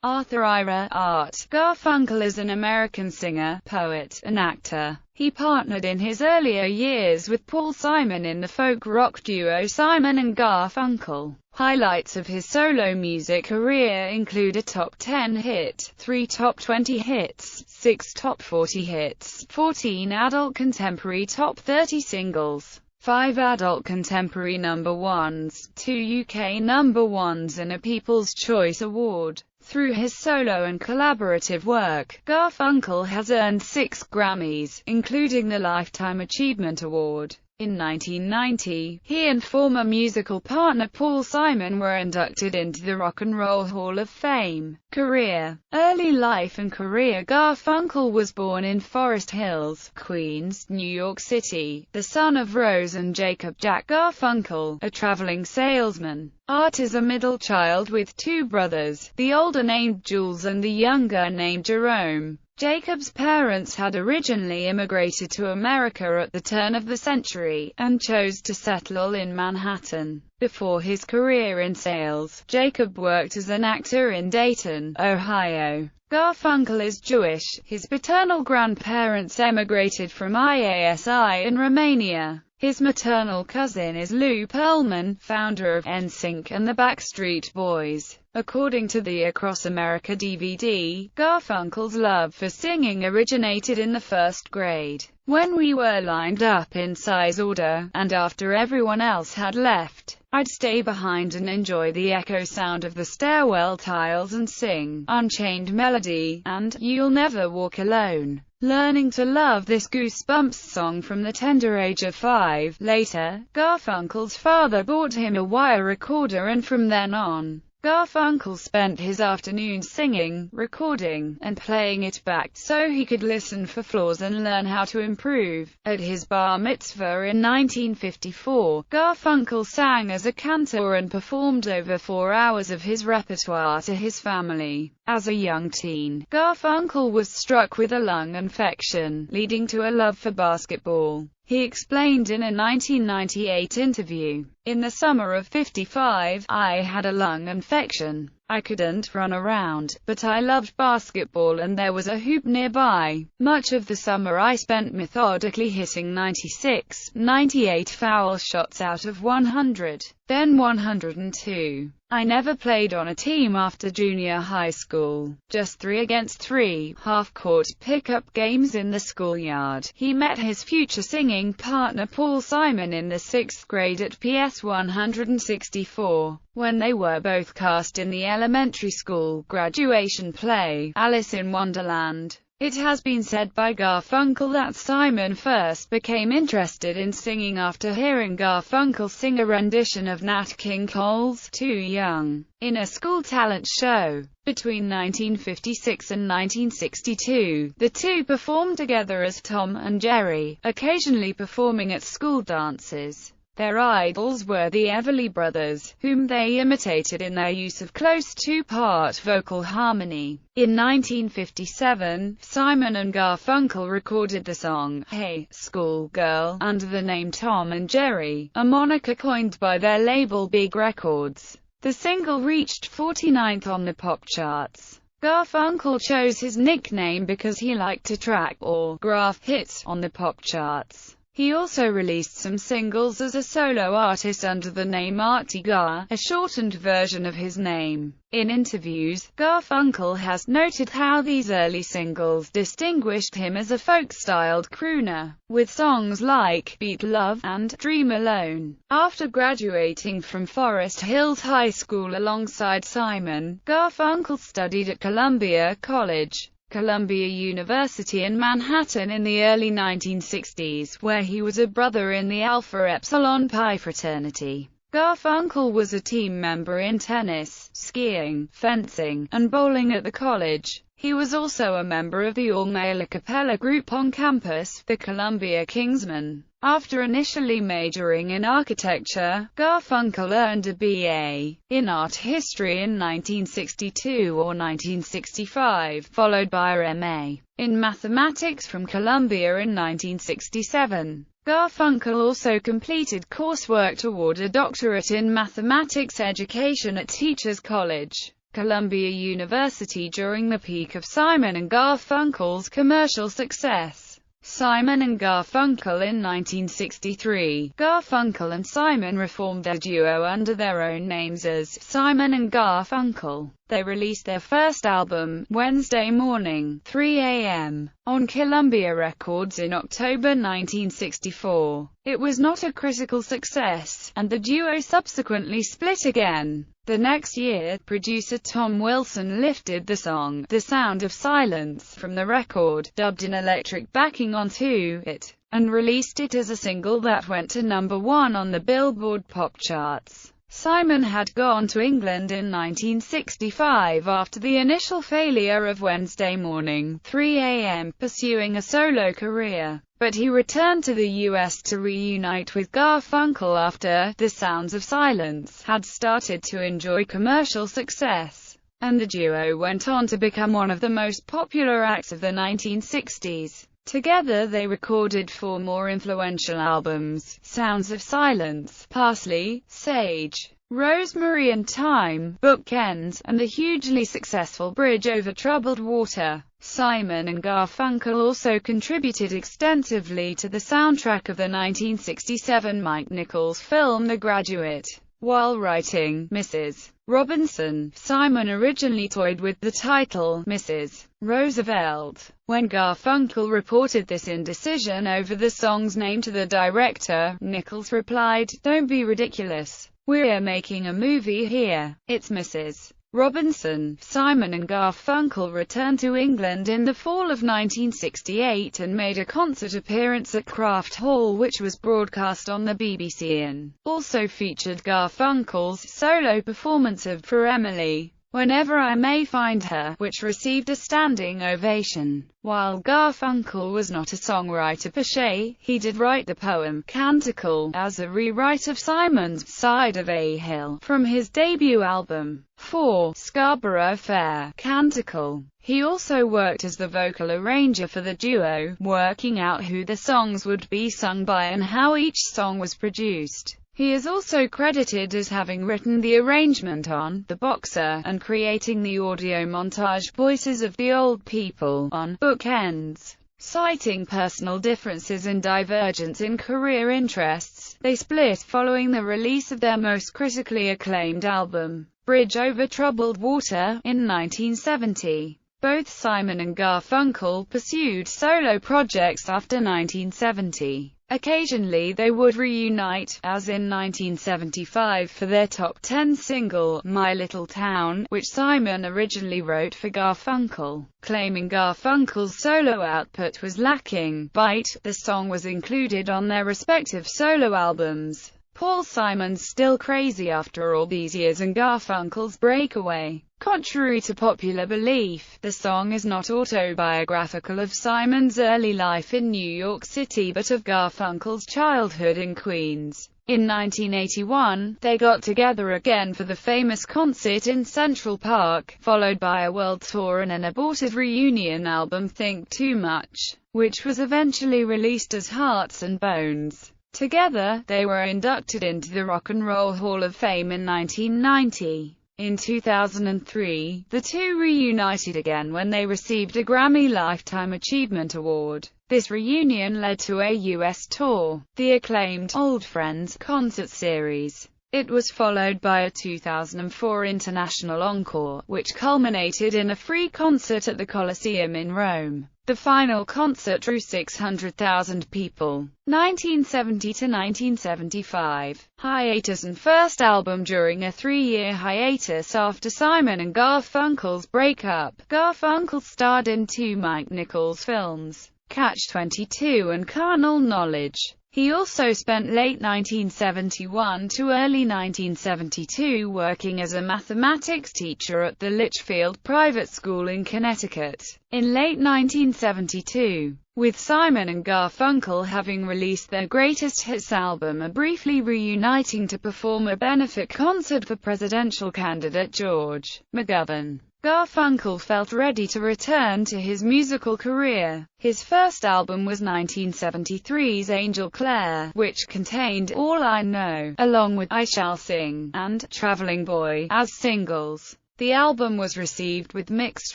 Arthur Ira Art Garfunkel is an American singer, poet, and actor. He partnered in his earlier years with Paul Simon in the folk-rock duo Simon and Garfunkel. Highlights of his solo music career include a top 10 hit, 3 top 20 hits, 6 top 40 hits, 14 adult contemporary top 30 singles, 5 adult contemporary number ones, 2 UK number ones and a People's Choice Award. Through his solo and collaborative work, Garfunkel has earned 6 Grammys, including the Lifetime Achievement Award. In 1990, he and former musical partner Paul Simon were inducted into the Rock and Roll Hall of Fame. Career. Early life and career. Garfunkel was born in Forest Hills, Queens, New York City, the son of Rose and Jacob Jack Garfunkel, a traveling salesman. Art is a middle child with 2 brothers, the older named Jules and the younger named Jerome. Jacob's parents had originally immigrated to America at the turn of the century, and chose to settle in Manhattan. Before his career in sales, Jacob worked as an actor in Dayton, Ohio. Garfunkel is Jewish. His paternal grandparents emigrated from IASI in Romania. His maternal cousin is Lou Pearlman, founder of NSYNC and the Backstreet Boys. According to the Across America DVD, Garfunkel's love for singing originated in the 1st grade, when we were lined up in size order, and after everyone else had left, I'd stay behind and enjoy the echo sound of the stairwell tiles and sing Unchained Melody and You'll Never Walk Alone. Learning to love this Goosebumps song from the tender age of 5. Later, Garfunkel's father bought him a wire recorder, and from then on, Garfunkel spent his afternoons singing, recording, and playing it back so he could listen for flaws and learn how to improve. At his bar mitzvah in 1954, Garfunkel sang as a cantor and performed over 4 hours of his repertoire to his family. As a young teen, Garfunkel was struck with a lung infection, leading to a love for basketball. He explained in a 1998 interview, "In the summer of '55, I had a lung infection. I couldn't run around, but I loved basketball and there was a hoop nearby. Much of the summer I spent methodically hitting 96, 98 foul shots out of 100, then 102. I never played on a team after junior high school, just 3 against 3, half-court pickup games in the schoolyard." He met his future singing partner Paul Simon in the 6th grade at PS 164, when they were both cast in the elementary school graduation play, Alice in Wonderland. It has been said by Garfunkel that Simon first became interested in singing after hearing Garfunkel sing a rendition of Nat King Cole's "Too Young" in a school talent show. Between 1956 and 1962, the two performed together as Tom and Jerry, occasionally performing at school dances. Their idols were the Everly Brothers, whom they imitated in their use of close 2-part vocal harmony. In 1957, Simon and Garfunkel recorded the song, "Hey, Schoolgirl," under the name Tom and Jerry, a moniker coined by their label Big Records. The single reached 49th on the pop charts. Garfunkel chose his nickname because he liked to track or graph hits on the pop charts. He also released some singles as a solo artist under the name Artie Gar, a shortened version of his name. In interviews, Garfunkel has noted how these early singles distinguished him as a folk-styled crooner, with songs like "Beat Love" and "Dream Alone." After graduating from Forest Hills High School alongside Simon, Garfunkel studied at Columbia College, Columbia University in Manhattan in the early 1960s, where he was a brother in the Alpha Epsilon Pi fraternity. Garfunkel was a team member in tennis, skiing, fencing, and bowling at the college. He was also a member of the all-male a cappella group on campus, the Columbia Kingsmen. After initially majoring in architecture, Garfunkel earned a B.A. in art history in 1962 or 1965, followed by a M.A. in mathematics from Columbia in 1967. Garfunkel also completed coursework toward a doctorate in mathematics education at Teachers College. Columbia University during the peak of Simon and Garfunkel's commercial success. Simon and Garfunkel in 1963. Garfunkel and Simon reformed their duo under their own names as Simon and Garfunkel. They released their first album, Wednesday Morning, 3 a.m., on Columbia Records in October 1964. It was not a critical success, and the duo subsequently split again. The next year, producer Tom Wilson lifted the song, The Sound of Silence, from the record, dubbed in electric backing onto it, and released it as a single that went to #1 on the Billboard pop charts. Simon had gone to England in 1965 after the initial failure of Wednesday Morning, 3 a.m., pursuing a solo career. But he returned to the US to reunite with Garfunkel after The Sounds of Silence had started to enjoy commercial success, and the duo went on to become one of the most popular acts of the 1960s. Together they recorded 4 more influential albums: Sounds of Silence, Parsley, Sage, Rosemary and Thyme, Bookends, and the hugely successful Bridge Over Troubled Water. Simon and Garfunkel also contributed extensively to the soundtrack of the 1967 Mike Nichols film The Graduate. While writing Mrs. Robinson, Simon originally toyed with the title Mrs. Roosevelt. When Garfunkel reported this indecision over the song's name to the director, Nichols replied, "Don't be ridiculous. We're making a movie here. It's Mrs. Robinson." Simon and Garfunkel returned to England in the fall of 1968 and made a concert appearance at Craft Hall, which was broadcast on the BBC and also featured Garfunkel's solo performance of For Emily, Whenever I May Find Her, which received a standing ovation. While Garfunkel was not a songwriter per se, he did write the poem Canticle as a rewrite of Simon's Side of a Hill from his debut album, For Scarborough Fair, Canticle. He also worked as the vocal arranger for the duo, working out who the songs would be sung by and how each song was produced. He is also credited as having written the arrangement on The Boxer, and creating the audio montage Voices of the Old People on Bookends. Citing personal differences and divergence in career interests, they split following the release of their most critically acclaimed album, Bridge Over Troubled Water, in 1970. Both Simon and Garfunkel pursued solo projects after 1970. Occasionally they would reunite, as in 1975 for their top 10 single, My Little Town, which Simon originally wrote for Garfunkel. Claiming Garfunkel's solo output was lacking, Bite, the song was included on their respective solo albums, Paul Simon's Still Crazy After All These Years and Garfunkel's Breakaway. Contrary to popular belief, the song is not autobiographical of Simon's early life in New York City but of Garfunkel's childhood in Queens. In 1981, they got together again for the famous concert in Central Park, followed by a world tour and an aborted reunion album Think Too Much, which was eventually released as Hearts and Bones. Together, they were inducted into the Rock and Roll Hall of Fame in 1990. In 2003, the two reunited again when they received a Grammy Lifetime Achievement Award. This reunion led to a U.S. tour, the acclaimed Old Friends concert series. It was followed by a 2004 international encore, which culminated in a free concert at the Colosseum in Rome. The final concert drew 600,000 people. 1970 to 1975 hiatus and first album. During a 3-year hiatus after Simon and Garfunkel's breakup, Garfunkel starred in 2 Mike Nichols films, Catch-22 and Carnal Knowledge. He also spent late 1971 to early 1972 working as a mathematics teacher at the Litchfield Private School in Connecticut. In late 1972, with Simon and Garfunkel having released their greatest hits album and briefly reuniting to perform a benefit concert for presidential candidate George McGovern, Garfunkel felt ready to return to his musical career. His first album was 1973's Angel Clare, which contained All I Know, along with I Shall Sing and Traveling Boy as singles. The album was received with mixed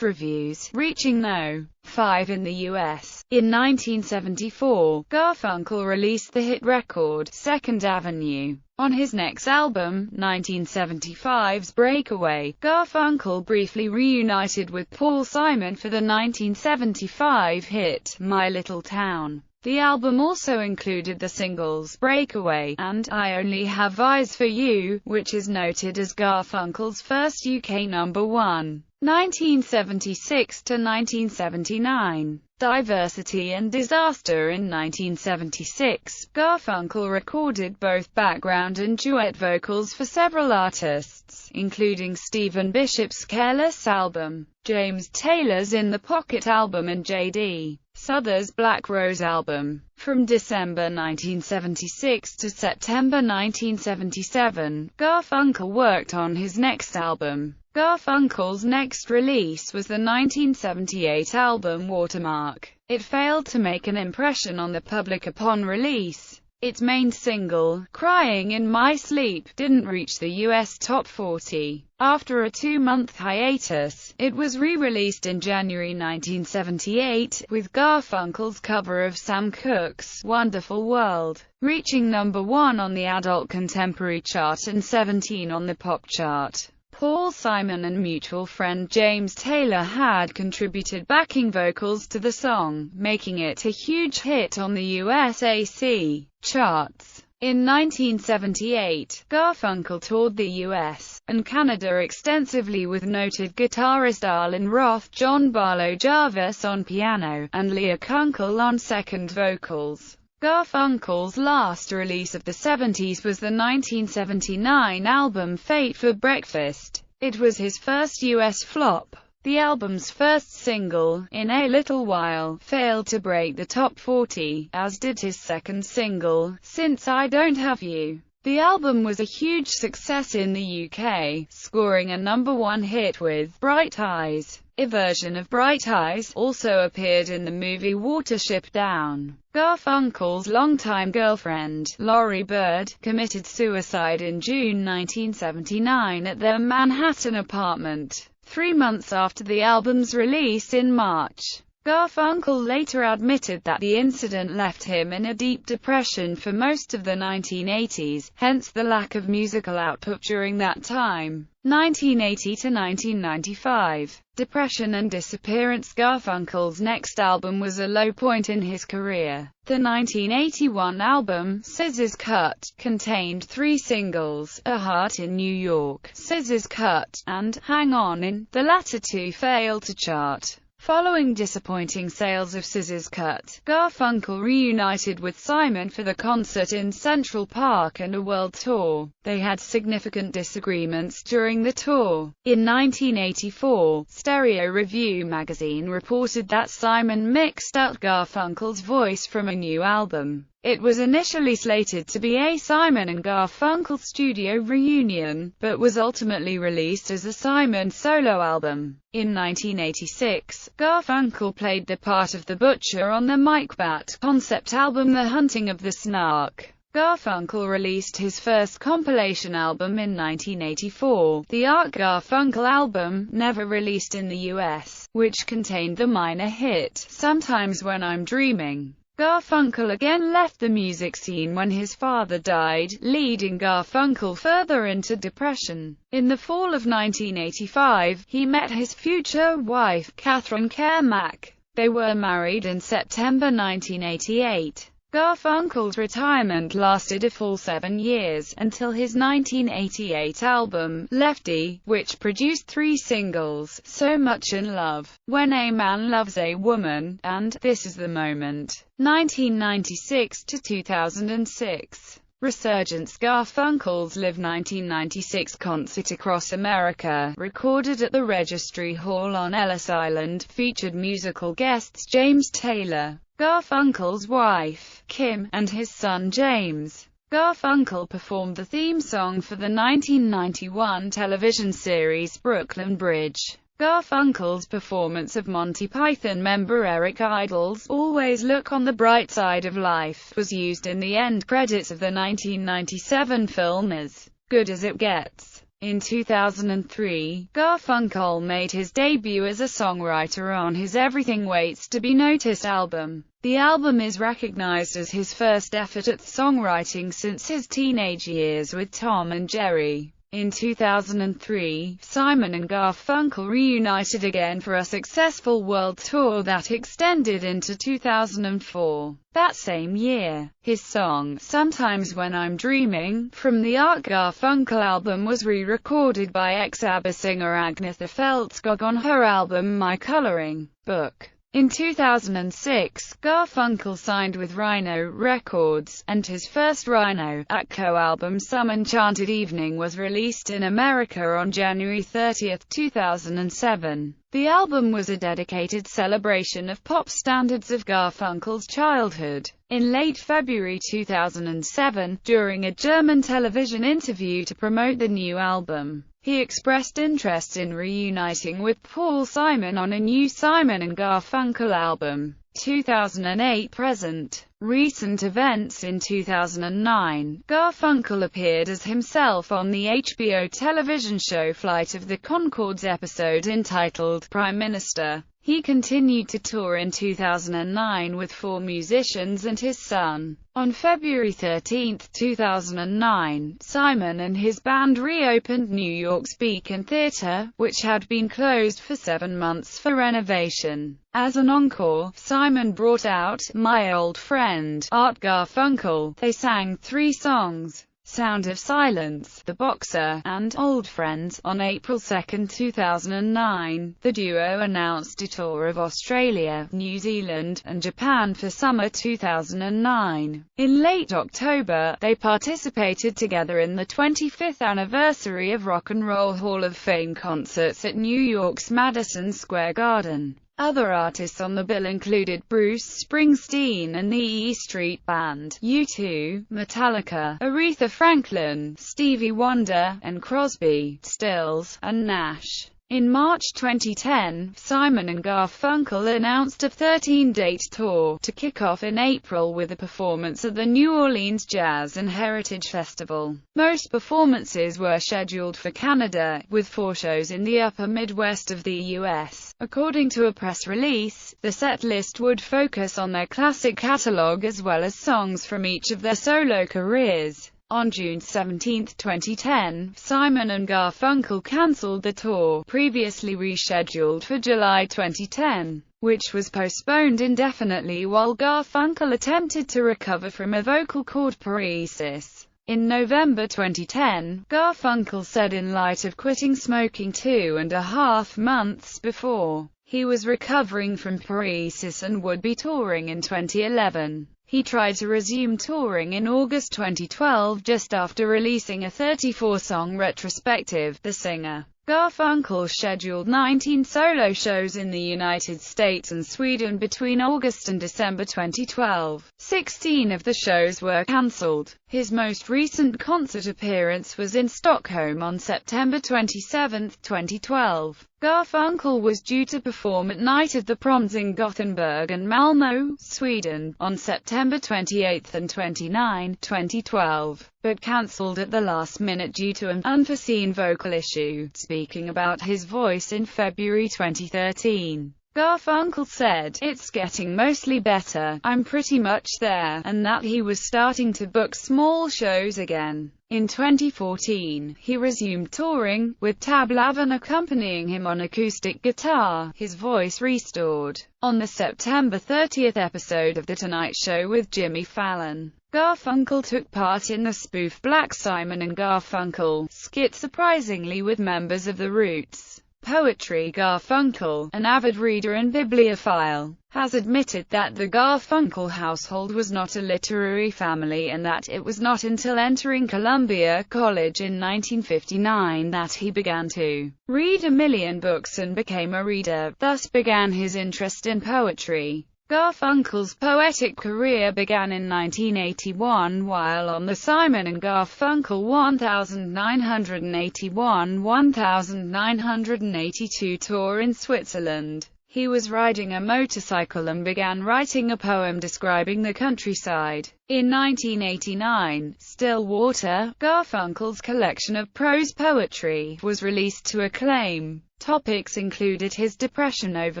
reviews, reaching No. 5 in the US. In 1974, Garfunkel released the hit record, Second Avenue. On his next album, 1975's Breakaway, Garfunkel briefly reunited with Paul Simon for the 1975 hit, My Little Town. The album also included the singles Breakaway and I Only Have Eyes for You, which is noted as Garfunkel's first UK number one. 1976 to 1979. Diversity and Disaster. In 1976, Garfunkel recorded both background and duet vocals for several artists, including Stephen Bishop's Careless album, James Taylor's In the Pocket album and J.D. Souther's Black Rose album. From December 1976 to September 1977, Garfunkel worked on his next album. Garfunkel's next release was the 1978 album Watermark. It failed to make an impression on the public upon release. Its main single, Crying in My Sleep, didn't reach the US Top 40. After a 2-month hiatus, it was re-released in January 1978, with Garfunkel's cover of Sam Cooke's Wonderful World, reaching number 1 on the Adult Contemporary chart and 17 on the pop chart. Paul Simon and mutual friend James Taylor had contributed backing vocals to the song, making it a huge hit on the USAC charts. In 1978, Garfunkel toured the US and Canada extensively with noted guitarist Arlen Roth, John Barlow Jarvis on piano, and Leah Kunkel on second vocals. Garfunkel's last release of the 70s was the 1979 album Fate for Breakfast. It was his first US flop. The album's first single, In a Little While, failed to break the top 40, as did his second single, Since I Don't Have You. The album was a huge success in the UK, scoring a number 1 hit with Bright Eyes. A version of Bright Eyes also appeared in the movie Watership Down. Garfunkel's longtime girlfriend, Laurie Bird, committed suicide in June 1979 at their Manhattan apartment, 3 months after the album's release in March. Garfunkel later admitted that the incident left him in a deep depression for most of the 1980s, hence the lack of musical output during that time. 1980 to 1995. Depression and disappearance. Garfunkel's next album was a low point in his career. The 1981 album, Scissors Cut, contained 3 singles, A Heart in New York, Scissors Cut, and Hang On In. The latter 2 failed to chart. Following disappointing sales of Scissors Cut, Garfunkel reunited with Simon for the concert in Central Park and a world tour. They had significant disagreements during the tour. In 1984, Stereo Review magazine reported that Simon mixed out Garfunkel's voice from a new album. It was initially slated to be a Simon and Garfunkel studio reunion, but was ultimately released as a Simon solo album. In 1986, Garfunkel played the part of the Butcher on the Mike Batt concept album The Hunting of the Snark. Garfunkel released his first compilation album in 1984, the Art Garfunkel album, never released in the US, which contained the minor hit, Sometimes When I'm Dreaming. Garfunkel again left the music scene when his father died, leading Garfunkel further into depression. In the fall of 1985, he met his future wife, Catherine Kermack. They were married in September 1988. Garfunkel's retirement lasted a full 7 years, until his 1988 album, Lefty, which produced 3 singles, So Much in Love, When a Man Loves a Woman, and This Is the Moment. 1996 to 2006. Resurgence. Garfunkel's Live 1996 concert across America, recorded at the Registry Hall on Ellis Island, featured musical guests James Taylor, Garfunkel's wife, Kim, and his son James. Garfunkel performed the theme song for the 1991 television series Brooklyn Bridge. Garfunkel's performance of Monty Python member Eric Idle's Always Look on the Bright Side of Life was used in the end credits of the 1997 film As Good as It Gets. In 2003, Garfunkel made his debut as a songwriter on his Everything Waits to Be Noticed album. The album is recognized as his first effort at songwriting since his teenage years with Tom and Jerry. In 2003, Simon and Garfunkel reunited again for a successful world tour that extended into 2004. That same year, his song, Sometimes When I'm Dreaming, from the Art Garfunkel album was re-recorded by ex-ABBA singer Agnetha Fältskog on her album My Coloring Book. In 2006, Garfunkel signed with Rhino Records, and his first Rhino Atco album Some Enchanted Evening was released in America on January 30, 2007. The album was a dedicated celebration of pop standards of Garfunkel's childhood. In late February 2007, during a German television interview to promote the new album, he expressed interest in reuniting with Paul Simon on a new Simon and Garfunkel album. 2008-present. Recent events. In 2009, Garfunkel appeared as himself on the HBO television show Flight of the Conchords episode entitled Prime Minister. He continued to tour in 2009 with 4 musicians and his son. On February 13, 2009, Simon and his band reopened New York's Beacon Theatre, which had been closed for 7 months for renovation. As an encore, Simon brought out My Old Friend, Art Garfunkel. They sang 3 songs, Sound of Silence, The Boxer, and Old Friends. On April 2, 2009, the duo announced a tour of Australia, New Zealand, and Japan for summer 2009. In late October, they participated together in the 25th anniversary of Rock and Roll Hall of Fame concerts at New York's Madison Square Garden. Other artists on the bill included Bruce Springsteen and the E Street Band, U2, Metallica, Aretha Franklin, Stevie Wonder, and Crosby, Stills, and Nash. In March 2010, Simon and Garfunkel announced a 13-date tour, to kick off in April with a performance at the New Orleans Jazz and Heritage Festival. Most performances were scheduled for Canada, with 4 shows in the upper Midwest of the U.S. According to a press release, the set list would focus on their classic catalog as well as songs from each of their solo careers. On June 17, 2010, Simon and Garfunkel cancelled the tour, previously rescheduled for July 2010, which was postponed indefinitely while Garfunkel attempted to recover from a vocal cord paresis. In November 2010, Garfunkel said in light of quitting smoking 2.5 months before, he was recovering from paresis and would be touring in 2011. He tried to resume touring in August 2012 just after releasing a 34-song retrospective. The singer, Garfunkel scheduled 19 solo shows in the United States and Sweden between August and December 2012. 16 of the shows were cancelled. His most recent concert appearance was in Stockholm on September 27, 2012. Garfunkel was due to perform at Night of the Proms in Gothenburg and Malmö, Sweden, on September 28 and 29, 2012, but cancelled at the last minute due to an unforeseen vocal issue. Speaking about his voice in February 2013, Garfunkel said, "It's getting mostly better, I'm pretty much there," and that he was starting to book small shows again. In 2014, he resumed touring, with Tab Lavin accompanying him on acoustic guitar, his voice restored. On the September 30 episode of The Tonight Show with Jimmy Fallon, Garfunkel took part in the spoof Black Simon and Garfunkel skit, surprisingly with members of the Roots. Poetry. Garfunkel, an avid reader and bibliophile, has admitted that the Garfunkel household was not a literary family and that it was not until entering Columbia College in 1959 that he began to read a million books and became a reader, thus began his interest in poetry. Garfunkel's poetic career began in 1981 while on the Simon and Garfunkel 1981-1982 tour in Switzerland. He was riding a motorcycle and began writing a poem describing the countryside. In 1989, Still Water, Garfunkel's collection of prose poetry, was released to acclaim. Topics included his depression over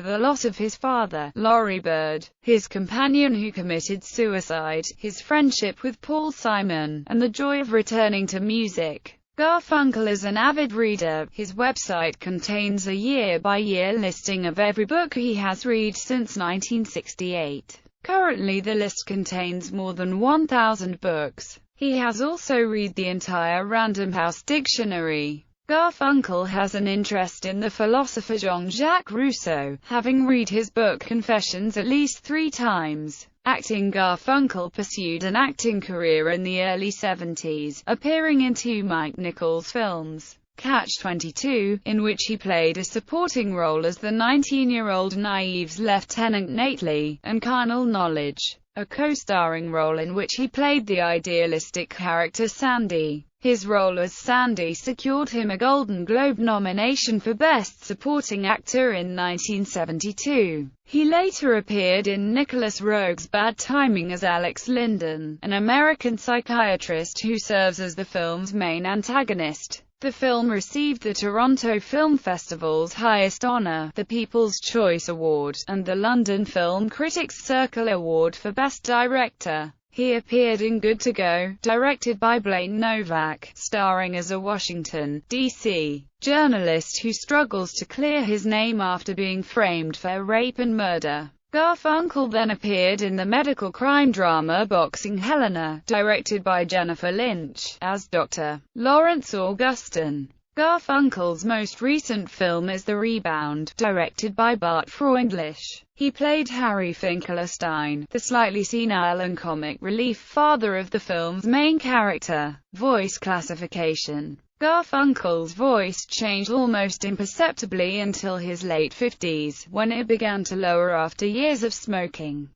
the loss of his father, Laurie Bird, his companion who committed suicide, his friendship with Paul Simon, and the joy of returning to music. Garfunkel is an avid reader. His website contains a year-by-year listing of every book he has read since 1968. Currently the list contains more than 1,000 books. He has also read the entire Random House dictionary. Garfunkel has an interest in the philosopher Jean-Jacques Rousseau, having read his book Confessions at least 3 times. Acting. Garfunkel pursued an acting career in the early 70s, appearing in 2 Mike Nichols films, Catch-22, in which he played a supporting role as the 19-year-old naive Lieutenant Nately, and Carnal Knowledge, a co-starring role in which he played the idealistic character Sandy. His role as Sandy secured him a Golden Globe nomination for Best Supporting Actor in 1972. He later appeared in Nicholas Roeg's Bad Timing as Alex Linden, an American psychiatrist who serves as the film's main antagonist. The film received the Toronto Film Festival's highest honor, the People's Choice Award, and the London Film Critics Circle Award for Best Director. He appeared in Good to Go, directed by Blaine Novak, starring as a Washington, D.C. journalist who struggles to clear his name after being framed for rape and murder. Garfunkel then appeared in the medical crime drama Boxing Helena, directed by Jennifer Lynch, as Dr. Lawrence Augustin. Garfunkel's most recent film is The Rebound, directed by Bart Freundlich. He played Harry Finkelstein, the slightly senile and comic relief father of the film's main character. Voice classification. Garfunkel's voice changed almost imperceptibly until his late 50s, when it began to lower after years of smoking.